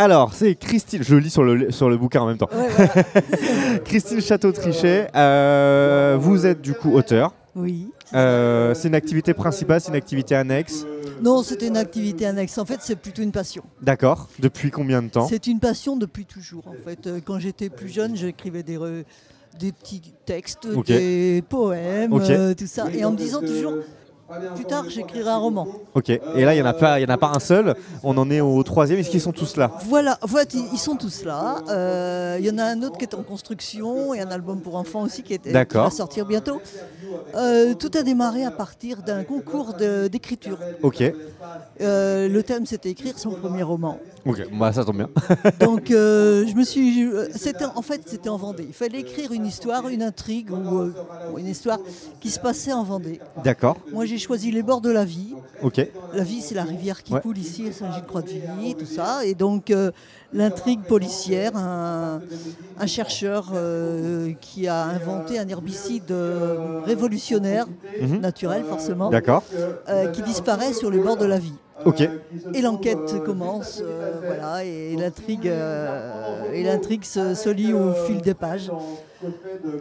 Alors, c'est Christine, je lis sur le bouquin en même temps. Ouais, voilà. Christine Château-Trichet, vous êtes du coup auteur. Oui. C'est une activité principale, c'est une activité annexe. Non, c'était une activité annexe. En fait, c'est plutôt une passion. D'accord. Depuis combien de temps? C'est une passion depuis toujours. En fait, quand j'étais plus jeune, j'écrivais des petits textes, des poèmes, tout ça. Et en me disant toujours, plus tard, j'écrirai un roman. Ok. Et là, il n'y en a pas un seul. On en est au 3e. Est-ce qu'ils sont tous là? Voilà. En fait, ils sont tous là. Il y en a un autre qui est en construction et un album pour enfants aussi qui va sortir bientôt. Tout a démarré à partir d'un concours d'écriture. Ok. Le thème, c'était écrire son premier roman. Ok, bah, ça tombe bien. Donc, je me suis. C'était en Vendée. Il fallait écrire une histoire, une intrigue ou une histoire qui se passait en Vendée. D'accord. Moi, j'ai choisi les bords de la Vie. Ok. La Vie, c'est la rivière qui coule ici à Saint-Gilles-Croix-de-Vie, tout ça. Et donc, l'intrigue policière, un chercheur qui a inventé un herbicide révolutionnaire, naturel forcément, qui disparaît sur les bords de la Vie. Ok. Et l'enquête commence, voilà, et l'intrigue se lit au fil des pages.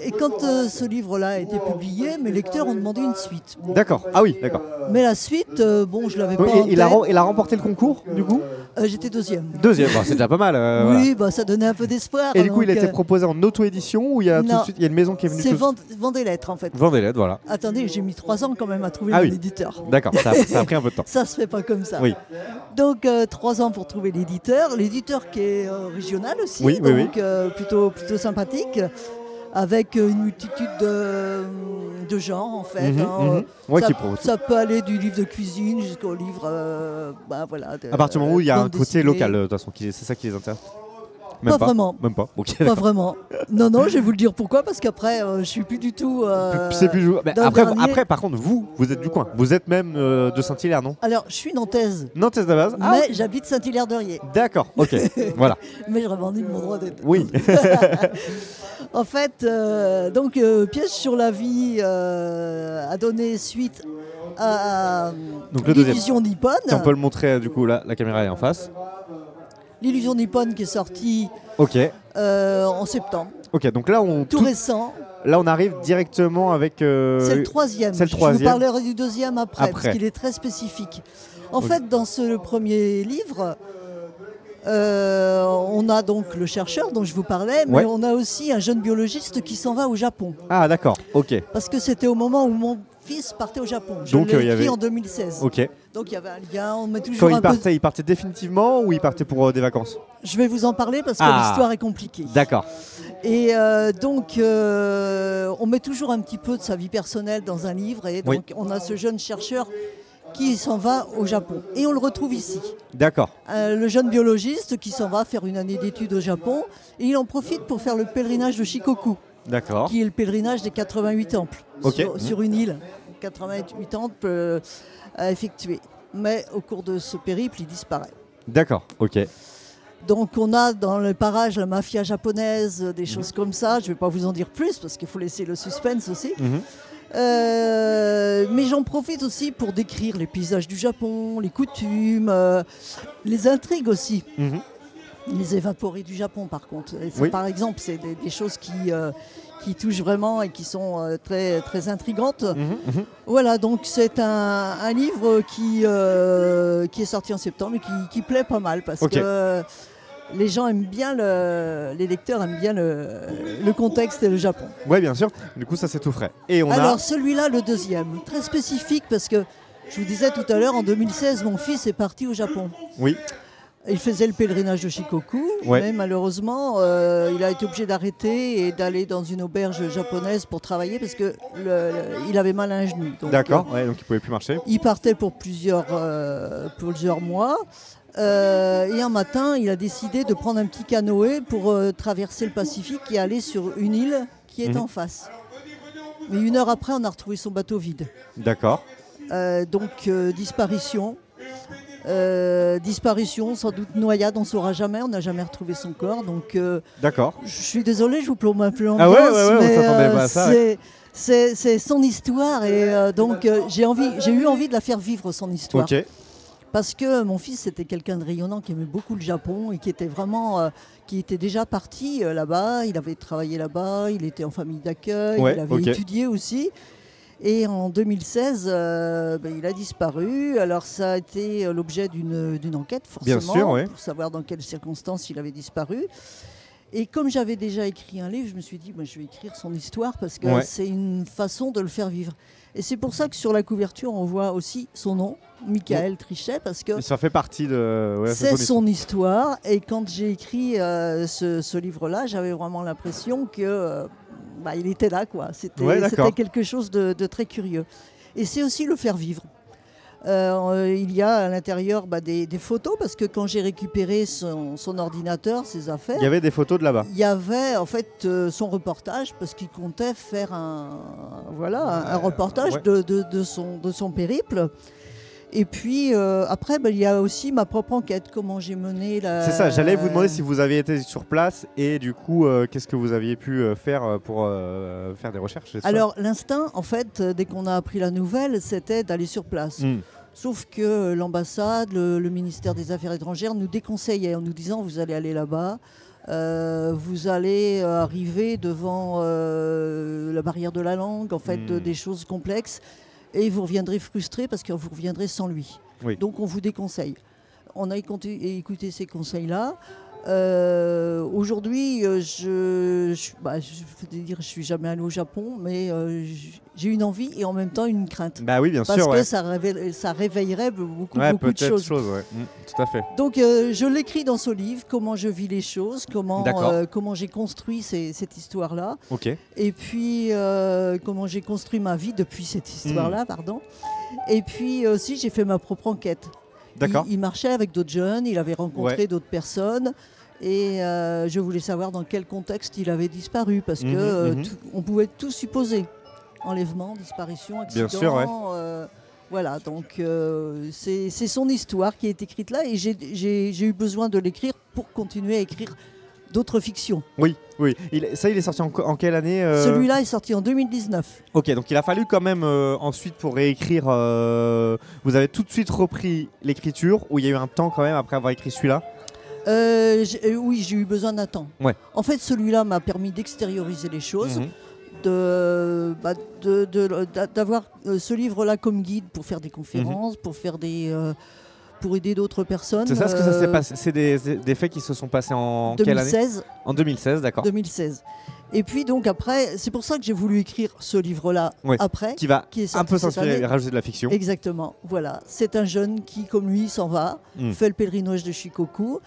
Et quand ce livre-là a été publié, mes lecteurs ont demandé une suite. D'accord. Ah oui, d'accord. Mais la suite, bon, je l'avais pas en tête. Il a remporté le concours, du coup? J'étais deuxième. Deuxième, bah, c'est déjà pas mal. Oui, bah, ça donnait un peu d'espoir. Et du coup, il a été proposé en auto-édition ou il y a tout de suite, il y a une maison qui est venue? C'est Vendée Lettres, en fait. Vendée Lettres, voilà. Attendez, j'ai mis 3 ans quand même à trouver mon éditeur. D'accord, ça a pris un peu de temps. Ça se fait pas comme ça. Oui. Donc 3 ans pour trouver l'éditeur qui est régional aussi, plutôt sympathique, avec une multitude de genres en fait. Ça peut aller du livre de cuisine jusqu'au livre, voilà. À partir du moment où il y a un côté local, de toute façon, c'est ça qui les intéresse. Pas vraiment. Même pas. Okay, pas vraiment. Non, je vais vous le dire pourquoi, parce qu'après, je suis plus du tout. C'est plus après, par contre, vous êtes du coin. Vous êtes même de Saint-Hilaire, non? Alors, je suis nantaise. Nantaise de base. Mais j'habite Saint-Hilaire-d'Erié. D'accord. Ok. Voilà. Mais je revendique mon droit d'être. Oui. En fait, Piège sur la vie a donné suite à l'illusion nippone. On peut le montrer, du coup, là, la caméra est en face. L'illusion nippone qui est sortie en septembre. Ok, donc là, tout récent. Là, on arrive directement avec... C'est le 3e. Je vous parlerai du 2e après, parce qu'il est très spécifique. En fait, dans ce premier livre... on a donc le chercheur dont je vous parlais, mais on a aussi un jeune biologiste qui s'en va au Japon. Ah d'accord, ok. Parce que c'était au moment où mon fils partait au Japon. Je l'ai écrit en 2016. Ok. Donc il y avait un lien, on met toujours il partait définitivement ou il partait pour des vacances? Je vais vous en parler parce que l'histoire est compliquée. D'accord. Et on met toujours un petit peu de sa vie personnelle dans un livre, et donc on a ce jeune chercheur qui s'en va au Japon. Et on le retrouve ici. D'accord. Le jeune biologiste qui s'en va faire une année d'études au Japon. Et il en profite pour faire le pèlerinage de Shikoku. D'accord. Qui est le pèlerinage des 88 temples. Sur une île. 88 temples à effectuer. Mais au cours de ce périple, il disparaît. D'accord, ok. Donc on a dans le parage la mafia japonaise, des choses comme ça. Je ne vais pas vous en dire plus parce qu'il faut laisser le suspense aussi. Mais j'en profite aussi pour décrire les paysages du Japon, les coutumes, les intrigues aussi. Les évaporés du Japon, par contre. Par exemple, c'est des choses qui touchent vraiment et qui sont très, très intrigantes. Voilà, donc c'est un livre qui est sorti en septembre et qui plaît pas mal parce que les gens aiment bien, les lecteurs aiment bien le contexte et le Japon. Oui, bien sûr. Du coup, ça, c'est tout frais. Et celui-là, le deuxième, très spécifique parce que, je vous disais tout à l'heure, en 2016, mon fils est parti au Japon. Oui. Il faisait le pèlerinage de Shikoku, mais malheureusement, il a été obligé d'arrêter et d'aller dans une auberge japonaise pour travailler parce qu'il avait mal à un genou. D'accord, donc il ne pouvait plus marcher. Il partait pour plusieurs mois. Et un matin, il a décidé de prendre un petit canoë pour traverser le Pacifique et aller sur une île qui est en face. Mais 1 heure après, on a retrouvé son bateau vide. D'accord. Disparition. Disparition, sans doute noyade, on ne saura jamais, on n'a jamais retrouvé son corps. Donc, d'accord. Je suis désolé, je vous plombe un peu l'ambiance, mais on s'attendait pas à ça. C'est son histoire et donc j'ai eu envie de la faire vivre, son histoire. Ok. Parce que mon fils, c'était quelqu'un de rayonnant qui aimait beaucoup le Japon et qui était vraiment, qui était déjà parti là-bas. Il avait travaillé là-bas, il était en famille d'accueil, il avait étudié aussi. Et en 2016, il a disparu. Alors ça a été l'objet d'une enquête, forcément, bien sûr, pour savoir dans quelles circonstances il avait disparu. Et comme j'avais déjà écrit un livre, je me suis dit, je vais écrire son histoire parce que c'est une façon de le faire vivre. Et c'est pour ça que sur la couverture, on voit aussi son nom, Michael Trichet, parce que ça fait partie de... c'est son histoire. Et quand j'ai écrit ce livre-là, j'avais vraiment l'impression que il était là, quoi. C'était quelque chose de très curieux. Et c'est aussi le faire vivre. Il y a à l'intérieur des photos, parce que quand j'ai récupéré son ordinateur, ses affaires... Il y avait des photos de là-bas. Il y avait en fait son reportage, parce qu'il comptait faire un reportage de son périple. Et puis après, il y a aussi ma propre enquête, comment j'ai mené la... C'est ça, j'allais vous demander si vous aviez été sur place et du coup, qu'est-ce que vous aviez pu faire pour faire des recherches. Alors l'instinct, en fait, dès qu'on a appris la nouvelle, c'était d'aller sur place. Sauf que l'ambassade, le ministère des Affaires étrangères nous déconseillait en nous disant vous allez aller là-bas, vous allez arriver devant la barrière de la langue, en fait, des choses complexes. Et vous reviendrez frustré parce que vous reviendrez sans lui. Oui. Donc on vous déconseille. On a écouté ces conseils-là. Aujourd'hui, je suis jamais allée au Japon, mais j'ai une envie et en même temps une crainte. Bah oui, bien sûr. Parce que ça réveillerait beaucoup de choses. Tout à fait. Donc je l'écris dans ce livre, comment je vis les choses, comment j'ai construit cette histoire-là. Et puis comment j'ai construit ma vie depuis cette histoire-là, pardon. Et puis aussi j'ai fait ma propre enquête. Il marchait avec d'autres jeunes, il avait rencontré d'autres personnes et je voulais savoir dans quel contexte il avait disparu parce que on pouvait tout supposer. Enlèvement, disparition, accident. Bien sûr, voilà, donc c'est son histoire qui est écrite là et j'ai eu besoin de l'écrire pour continuer à écrire d'autres fictions. Oui. Il est sorti en quelle année Celui-là est sorti en 2019. Ok, donc il a fallu quand même ensuite pour réécrire. Vous avez tout de suite repris l'écriture ou il y a eu un temps quand même après avoir écrit celui-là Oui, j'ai eu besoin d'un temps. En fait, celui-là m'a permis d'extérioriser les choses. D'avoir ce livre-là comme guide pour faire des conférences, pour aider d'autres personnes. C'est ça ce que ça s'est passé. C'est des faits qui se sont passés en 2016. Quelle année En 2016, d'accord. 2016. Et puis donc après, c'est pour ça que j'ai voulu écrire ce livre-là après. Qui est un peu s'inspirer et rajouter de la fiction. Exactement, voilà. C'est un jeune qui, comme lui, s'en va, fait le pèlerinage de Shikoku.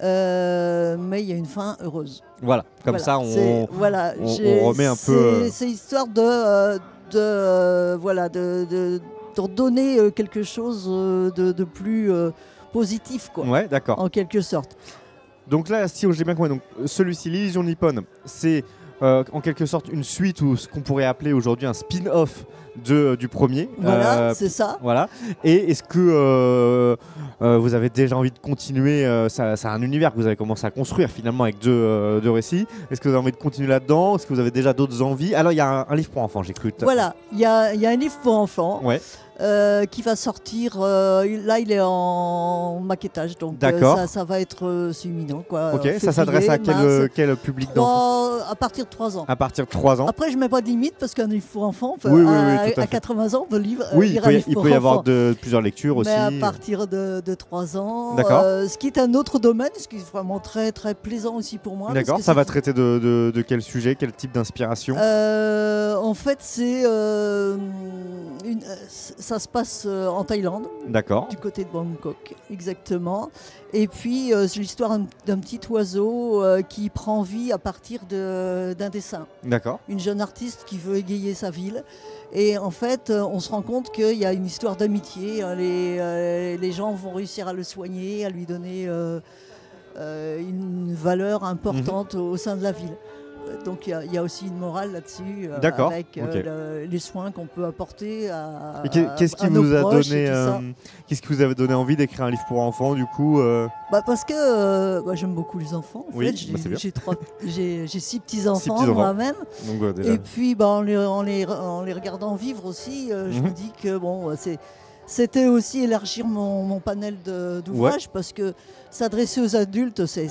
Mais il y a une fin heureuse. Voilà, ça on remet un peu... C'est histoire de donner quelque chose de plus positif, quoi. Ouais, d'accord. En quelque sorte. Donc là, si j'ai bien compris, donc celui-ci, l'Illusion Nippon, c'est en quelque sorte une suite ou ce qu'on pourrait appeler aujourd'hui un spin-off du premier. Voilà, c'est ça. Voilà. Et est-ce que vous avez déjà envie de continuer c'est un univers que vous avez commencé à construire finalement avec deux récits. Est-ce que vous avez envie de continuer là-dedans? Est-ce que vous avez déjà d'autres envies? Alors, il y a un livre pour enfants, j'ai cru. Voilà, il y a un livre pour enfants. Qui va sortir, là il est en maquettage, donc ça va être imminent. Ça s'adresse à quel public d'enfants? À partir de 3 ans. À partir de 3 ans. Après je ne mets pas de limite parce qu'un livre pour enfants, à 80 ans, il peut y avoir plusieurs lectures aussi. Mais à partir de 3 ans, ce qui est un autre domaine, ce qui est vraiment très très plaisant aussi pour moi. D'accord, ça va traiter de quel sujet, quel type d'inspiration? En fait ça se passe en Thaïlande, du côté de Bangkok, exactement. Et puis c'est l'histoire d'un petit oiseau qui prend vie à partir d'un dessin. D'accord. Une jeune artiste qui veut égayer sa ville. Et en fait, on se rend compte qu'il y a une histoire d'amitié. Les gens vont réussir à le soigner, à lui donner une valeur importante au sein de la ville. Donc il y a aussi une morale là-dessus, avec les soins qu'on peut apporter à qu'est-ce qui nos vous a proches donné, et tout ça. qu'est-ce qui vous avait donné envie d'écrire un livre pour enfants du coup Parce que j'aime beaucoup les enfants. En fait, j'ai 6 petits-enfants moi-même. Donc, déjà. Et puis en les regardant vivre aussi, je me dis que c'était aussi élargir mon panel d'ouvrages, parce que s'adresser aux adultes, c'est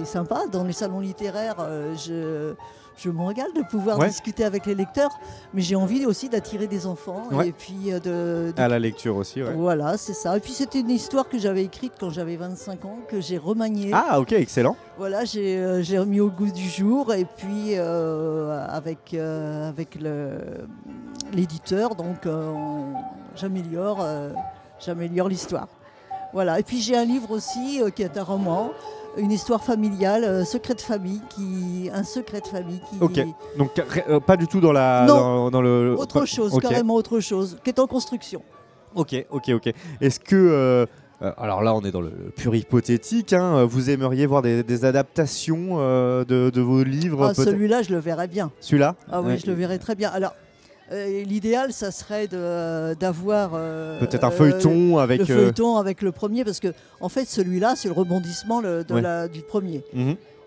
sympa. Dans les salons littéraires, je me régale de pouvoir discuter avec les lecteurs, mais j'ai envie aussi d'attirer des enfants et puis à la lecture aussi. Voilà, c'est ça. Et puis c'était une histoire que j'avais écrite quand j'avais 25 ans, que j'ai remaniée. Ah ok, excellent. Voilà, j'ai remis au goût du jour, et puis avec l'éditeur, donc j'améliore l'histoire. Voilà. Et puis j'ai un livre aussi qui est un roman, une histoire familiale, un secret de famille qui. Ok. Donc pas du tout dans la. Non. Dans le. Autre chose, carrément autre chose, qui est en construction. Ok. Est-ce que alors là, on est dans le pur hypothétique. Vous aimeriez voir des adaptations de vos livres? Celui-là, je le verrais bien. Celui-là? Ah oui, je le verrais très bien. Alors. L'idéal, ça serait d'avoir peut-être un feuilleton avec le feuilleton avec le premier, parce que en fait celui-là c'est le rebondissement du premier.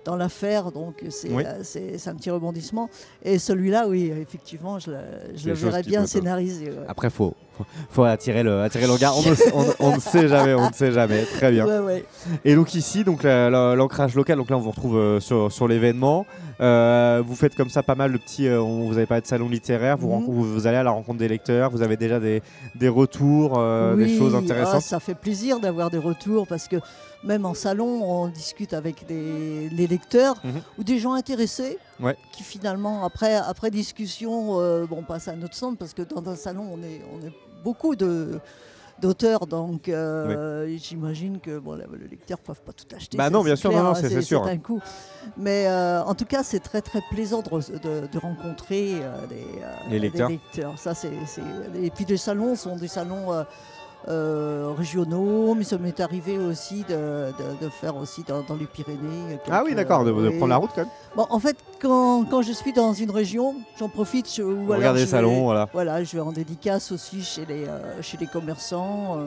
Dans l'affaire, donc c'est un petit rebondissement. Et celui-là, oui, effectivement, je le verrais bien scénarisé. Après, faut attirer le regard. On ne sait jamais. Très bien. Et donc ici, donc l'ancrage local. Donc là, on vous retrouve sur l'événement. Vous faites comme ça pas mal de petits. Vous avez parlé de salon littéraire. Vous allez à la rencontre des lecteurs. Vous avez déjà des retours, des choses intéressantes. Ça fait plaisir d'avoir des retours, parce que même en salon, on discute avec les lecteurs ou des gens intéressés qui finalement, après discussion, passent à notre centre, parce que dans un salon, on est beaucoup d'auteurs, donc j'imagine que les lecteurs ne peuvent pas tout acheter. Non, bien sûr, non, c'est sûr. C'est un coup. Mais en tout cas, c'est très très plaisant de rencontrer les lecteurs. Ça, et puis les salons sont des salons régionaux, mais ça m'est arrivé aussi de faire aussi dans les Pyrénées. Ah oui, d'accord, de prendre la route quand même. Bon, en fait, quand je suis dans une région, j'en profite. Regardez les salons, voilà. Voilà, je vais en dédicace aussi chez les commerçants,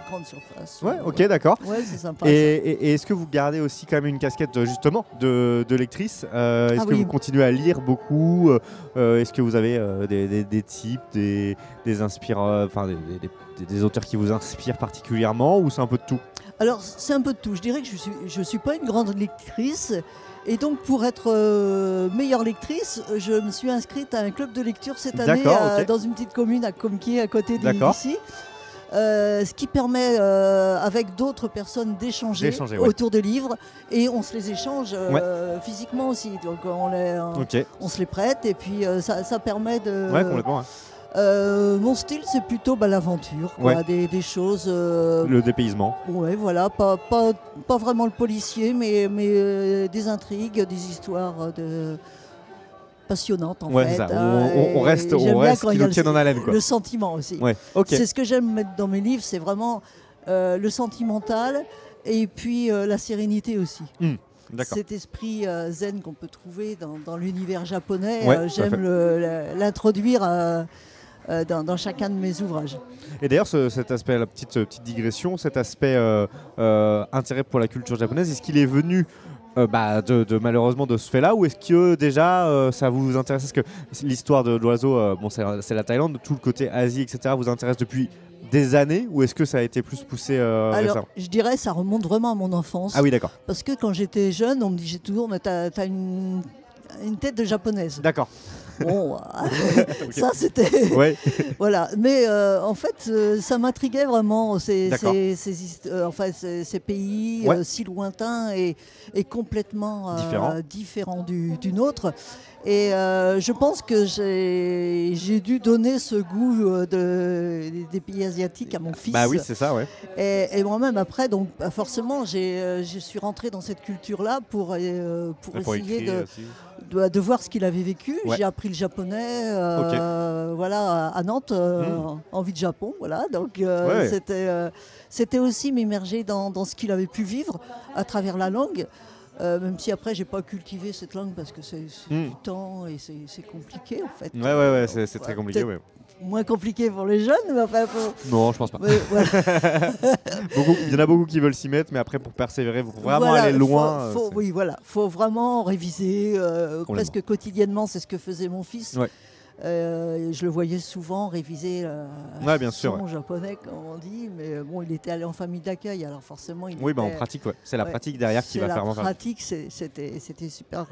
grande surface. Ok, d'accord. Ouais, c'est sympa. Et est-ce que vous gardez aussi quand même une casquette justement de lectrice? Est-ce que vous continuez à lire beaucoup? Est-ce que vous avez des types, des des auteurs qui vous inspirent particulièrement, ou c'est un peu de tout? Alors, c'est un peu de tout. Je dirais que je suis pas une grande lectrice. Et donc, pour être meilleure lectrice, je me suis inscrite à un club de lecture cette année dans une petite commune à Comquier, à côté d'ici. Ce qui permet, avec d'autres personnes, d'échanger autour de livres. Et on se les échange physiquement aussi. Donc, on se les prête. Et puis, ça permet de... Ouais, complètement. Mon style, c'est plutôt l'aventure, des choses. Le dépaysement. Ouais, voilà, pas vraiment le policier, mais des intrigues, des histoires passionnantes en fait. Ça. On reste qui nous tiennent en haleine, quoi. Le sentiment aussi. C'est ce que j'aime mettre dans mes livres, c'est vraiment le sentimental et puis la sérénité aussi. Cet esprit zen qu'on peut trouver dans l'univers japonais, j'aime l'introduire dans chacun de mes ouvrages. Et d'ailleurs, cet aspect, la petite digression, cet aspect intérêt pour la culture japonaise, est-ce qu'il est venu malheureusement de ce fait-là, ou est-ce que déjà ça vous intéresse? Est-ce que l'histoire de l'oiseau, c'est la Thaïlande, tout le côté Asie, etc., vous intéresse depuis des années, ou est-ce que ça a été plus poussé récemment? Je dirais ça remonte vraiment à mon enfance. Ah oui, d'accord. Parce que quand j'étais jeune, on me disait toujours, mais t'as une tête de japonaise. D'accord. Bon, ça c'était... Voilà. Mais en fait, ça m'intriguait vraiment, ces pays si lointains et complètement différents du nôtre. Et je pense que j'ai dû donner ce goût des pays asiatiques à mon fils. Bah oui, c'est ça, ouais. Et moi-même, après, donc, forcément, je suis rentrée dans cette culture-là pour essayer de voir ce qu'il avait vécu. J'ai appris le japonais à Nantes, en vie de Japon. Voilà. Donc, c'était aussi m'immerger dans ce qu'il avait pu vivre à travers la langue. Même si après j'ai pas cultivé cette langue parce que c'est du temps et c'est compliqué en fait. C'est très compliqué. Moins compliqué pour les jeunes, mais enfin non, je pense pas. Il y en a beaucoup qui veulent s'y mettre, mais après pour persévérer, pour vraiment aller loin. Faut vraiment réviser presque quotidiennement. C'est ce que faisait mon fils. Je le voyais souvent réviser bien sûr, son japonais, comme on dit, mais bon, il était allé en famille d'accueil, alors forcément, en pratique, c'est la pratique derrière qui va faire la pratique, c'était super.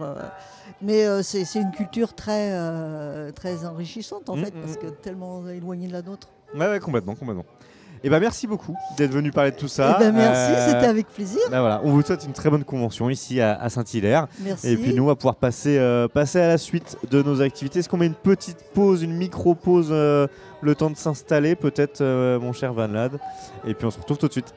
Mais c'est une culture très, très enrichissante, en fait, parce que tellement éloignée de la nôtre. Ouais, complètement. Et merci beaucoup d'être venu parler de tout ça. Merci, c'était avec plaisir. Voilà, on vous souhaite une très bonne convention ici à Saint-Hilaire. Merci. Et puis nous, on va pouvoir passer à la suite de nos activités. Est-ce qu'on met une petite pause, une micro-pause, le temps de s'installer peut-être, mon cher Van Lad. Et puis on se retrouve tout de suite.